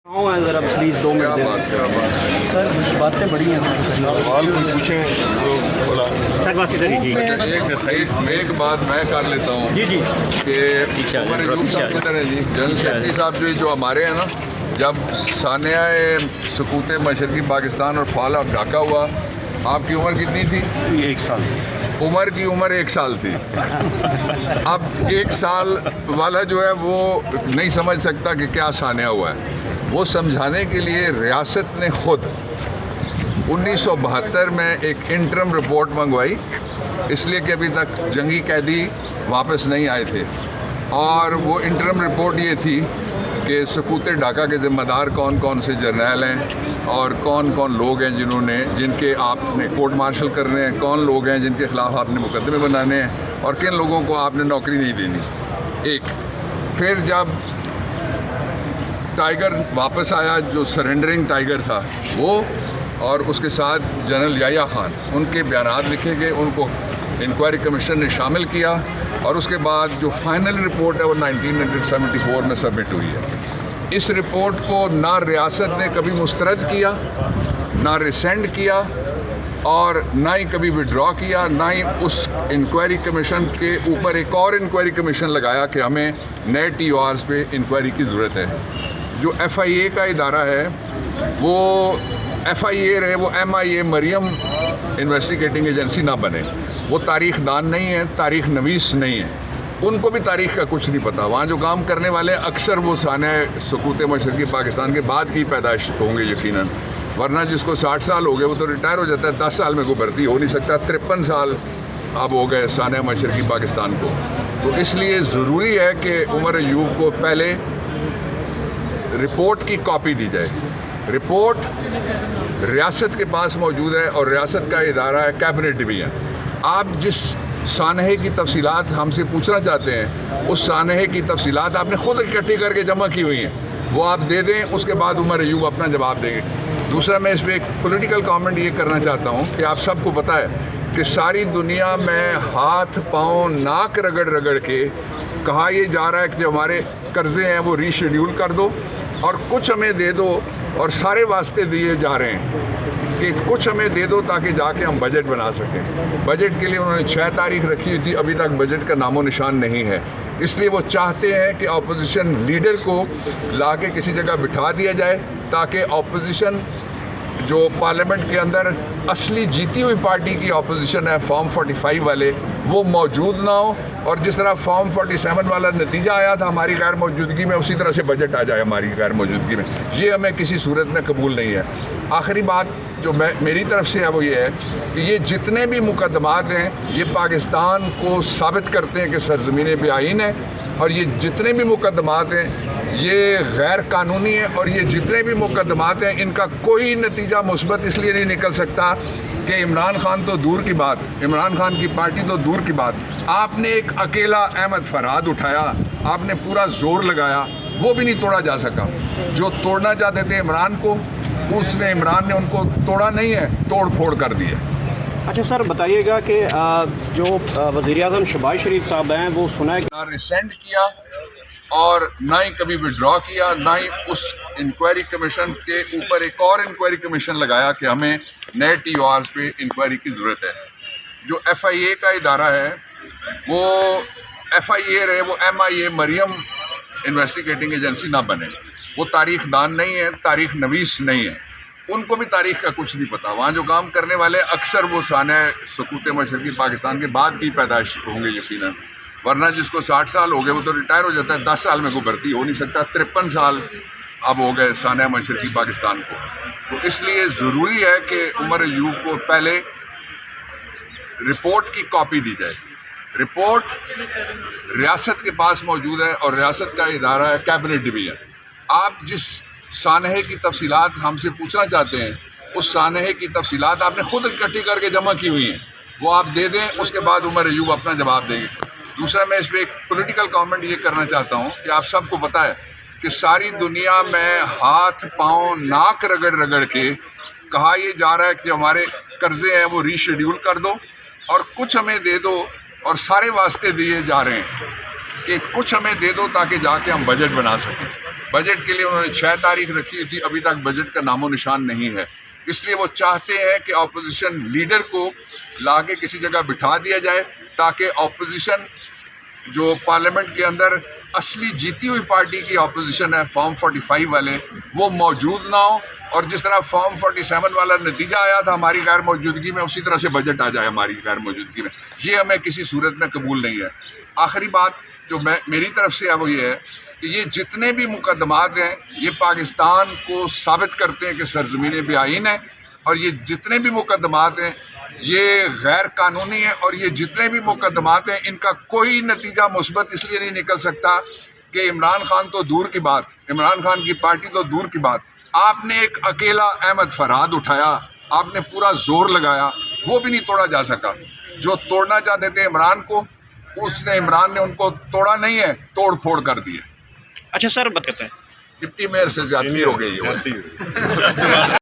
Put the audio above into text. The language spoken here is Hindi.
हाँ ज़रा प्लीज़ 2 मिनट क्या बात है सर, बातें बड़ी हैं सवाल भी पूछें तो बोला सर। बस इधर ही एक बात मैं कर लेता हूँ जी जी कि हमारे यूथ साहब किधर है जी, जनरल सेक्रेटरी साहब जो हमारे हैं ना, जब सानिया सुकूत मशरकी पाकिस्तान और फॉल ऑफ ढाका हुआ, आपकी उम्र कितनी थी? 1 साल। उम्र की उम्र 1 साल थी। अब 1 साल वाला जो है वो नहीं समझ सकता कि क्या सानिया हुआ है। वो समझाने के लिए रियासत ने खुद 1972 में एक इंटरम रिपोर्ट मंगवाई, इसलिए कि अभी तक जंगी कैदी वापस नहीं आए थे। और वो इंटरम रिपोर्ट ये थी कि सुकूत ढाका के ज़िम्मेदार कौन कौन से जर्नैल हैं और कौन कौन लोग हैं जिनके आपने कोर्ट मार्शल करने हैं, कौन लोग हैं जिनके ख़िलाफ़ आपने मुकदमे बनाने हैं और किन लोगों को आपने नौकरी नहीं देनी। एक फिर जब टाइगर वापस आया, जो सरेंडरिंग टाइगर था वो, और उसके साथ जनरल याया खान, उनके बयानात लिखे गए, उनको इंक्वायरी कमीशन ने शामिल किया और उसके बाद जो फाइनल रिपोर्ट है वो 1974 में सबमिट हुई है। इस रिपोर्ट को ना रियासत ने कभी मुस्तरद किया, ना रिसेंड किया और ना ही कभी विड्रॉ किया, ना ही उस इंक्वायरी कमीशन के ऊपर एक और इंक्वायरी कमीशन लगाया कि हमें नए TORs पे इंक्वायरी की ज़रूरत है। जो FIA का इदारा है वो FIA रहे, वो MIA मरियम इन्वेस्टिगेटिंग एजेंसी ना बने। वो तारीख़ दान नहीं है, तारीख़ नवीस नहीं है, उनको भी तारीख़ का कुछ नहीं पता। वहाँ जो काम करने वाले अक्सर वो सानिया सुकूत मशरकी पाकिस्तान के बाद की पैदाइश होंगे यकीनन, वरना जिसको 60 साल हो गए वो तो रिटायर हो जाता है, 10 साल में कोई भर्ती हो नहीं सकता। 53 साल अब हो गए सानिया मशरकी पाकिस्तान को। तो इसलिए ज़रूरी है कि उमर अयूब को पहले रिपोर्ट की कॉपी दी जाए। रिपोर्ट रियासत के पास मौजूद है और रियासत का इदारा है कैबिनेट डिवीज़न। आप जिस सानहे की तफसीलात हमसे पूछना चाहते हैं, उस सानहे की तफसीलात आपने खुद इकट्ठी करके जमा की हुई हैं, वो आप दे दें, उसके बाद उमर अयूब अपना जवाब देंगे। दूसरा, मैं इस पर एक पॉलिटिकल कमेंट ये करना चाहता हूँ कि आप सबको पता है कि सारी दुनिया में हाथ पाँव नाक रगड़ रगड़ के कहा यह जा रहा है कि जो हमारे कर्ज़े हैं वो रीशेड्यूल कर दो और कुछ हमें दे दो, और सारे वास्ते दिए जा रहे हैं कि कुछ हमें दे दो ताकि जाके हम बजट बना सकें। बजट के लिए उन्होंने 6 तारीख रखी हुई थी, अभी तक बजट का नामो निशान नहीं है। इसलिए वो चाहते हैं कि अपोजिशन लीडर को ला के किसी जगह बिठा दिया जाए ताकि अपोजिशन जो पार्लियामेंट के अंदर असली जीती हुई पार्टी की अपोजिशन है, फॉर्म 45 वाले, वो मौजूद ना हो, और जिस तरह फॉर्म 47 वाला नतीजा आया था हमारी गैर मौजूदगी में, उसी तरह से बजट आ जाए हमारी गैर मौजूदगी में। ये हमें किसी सूरत में कबूल नहीं है। आखिरी बात जो मेरी तरफ से है वो ये है कि ये जितने भी मुकदमात हैं ये पाकिस्तान को साबित करते हैं कि सरज़मीन बेआईन है, और ये जितने भी मुकदमात हैं ये गैर कानूनी है, और ये जितने भी मुकदमात हैं इनका कोई नतीजा मुस्बत इसलिए नहीं निकल सकता कि इमरान खान तो दूर की बात, इमरान खान की पार्टी तो दूर की बात, आपने एक अकेला अहमद फरहाद उठाया, आपने पूरा जोर लगाया, वो भी नहीं तोड़ा जा सका। जो तोड़ना चाहते थे इमरान को, उसने इमरान ने उनको तोड़ा नहीं है, तोड़ फोड़ कर दिया। अच्छा सर, बताइएगा कि जो वज़ीर-ए-आज़म शहबाज शरीफ साहब हैं वो सुना है ना रिसेंड किया और ना ही कभी विड्रॉ किया, ना ही उस इंक्वायरी कमीशन के ऊपर एक और इंक्वायरी कमीशन लगाया कि हमें नए TORs पे इंक्वायरी की ज़रूरत है। जो FIA का इदारा है वो FIA रहे, वो MIA मरियम इन्वेस्टिगेटिंग एजेंसी ना बने। वो तारीख़ दान नहीं है, तारीख़ नवीस नहीं है, उनको भी तारीख़ का कुछ नहीं पता। वहाँ जो काम करने वाले अक्सर वो सानिया सुकूत मशरकी पाकिस्तान के बाद की पैदाइश होंगे यकीनन, वरना जिसको 60 साल हो गए वो तो रिटायर हो जाता है, 10 साल में कोई भर्ती हो नहीं सकता। 53 साल अब हो गए सानिया मशरकी पाकिस्तान को। तो इसलिए ज़रूरी है कि उमर अयूब को पहले रिपोर्ट की कॉपी दी जाए। रिपोर्ट रियासत के पास मौजूद है और रियासत का इदारा है कैबिनेट डिवीज़न। आप जिस सानहे की तफसीलात हमसे पूछना चाहते हैं, उस सानहे की तफसीलात आपने खुद इकट्ठी करके जमा की हुई हैं, वो आप दे दें, उसके बाद उमर अयूब अपना जवाब देंगे। दूसरा, मैं इस पर एक पॉलिटिकल कमेंट ये करना चाहता हूँ कि आप सबको पता है कि सारी दुनिया में हाथ पाँव नाक रगड़ रगड़ के कहा यह जा रहा है कि हमारे कर्ज़े हैं वो रीशेड्यूल कर दो और कुछ हमें दे दो, और सारे वास्ते दिए जा रहे हैं कि कुछ हमें दे दो ताकि जाके हम बजट बना सकें। बजट के लिए उन्होंने 6 तारीख रखी थी, अभी तक बजट का नामो निशान नहीं है। इसलिए वो चाहते हैं कि ऑपोजिशन लीडर को लाके किसी जगह बिठा दिया जाए ताकि ऑपोजिशन जो पार्लियामेंट के अंदर असली जीती हुई पार्टी की ऑपोजिशन है, फॉर्म 45 वाले, वो मौजूद ना हो, और जिस तरह फॉर्म 47 वाला नतीजा आया था हमारी गैर मौजूदगी में, उसी तरह से बजट आ जाए हमारी गैर मौजूदगी में। ये हमें किसी सूरत में कबूल नहीं है। आखिरी बात जो मेरी तरफ से है वो ये है कि ये जितने भी मुकदमात हैं ये पाकिस्तान को साबित करते हैं कि सरजमीन बेआईन है, और ये जितने भी मुकदमात हैं ये गैर कानूनी है, और ये जितने भी मुकदमात हैं इनका कोई नतीजा मुस्बत इसलिए नहीं निकल सकता कि इमरान खान तो दूर की बात, इमरान खान की पार्टी तो दूर की बात, आपने एक अकेला अहमद फरहाद उठाया, आपने पूरा जोर लगाया, वो भी नहीं तोड़ा जा सका। जो तोड़ना चाहते थे इमरान को, इमरान ने उनको तोड़ा नहीं है, तोड़ फोड़ कर दिया। अच्छा सर, बात करते हैं। डिप्टी मेयर से ज्यादती हो गई है।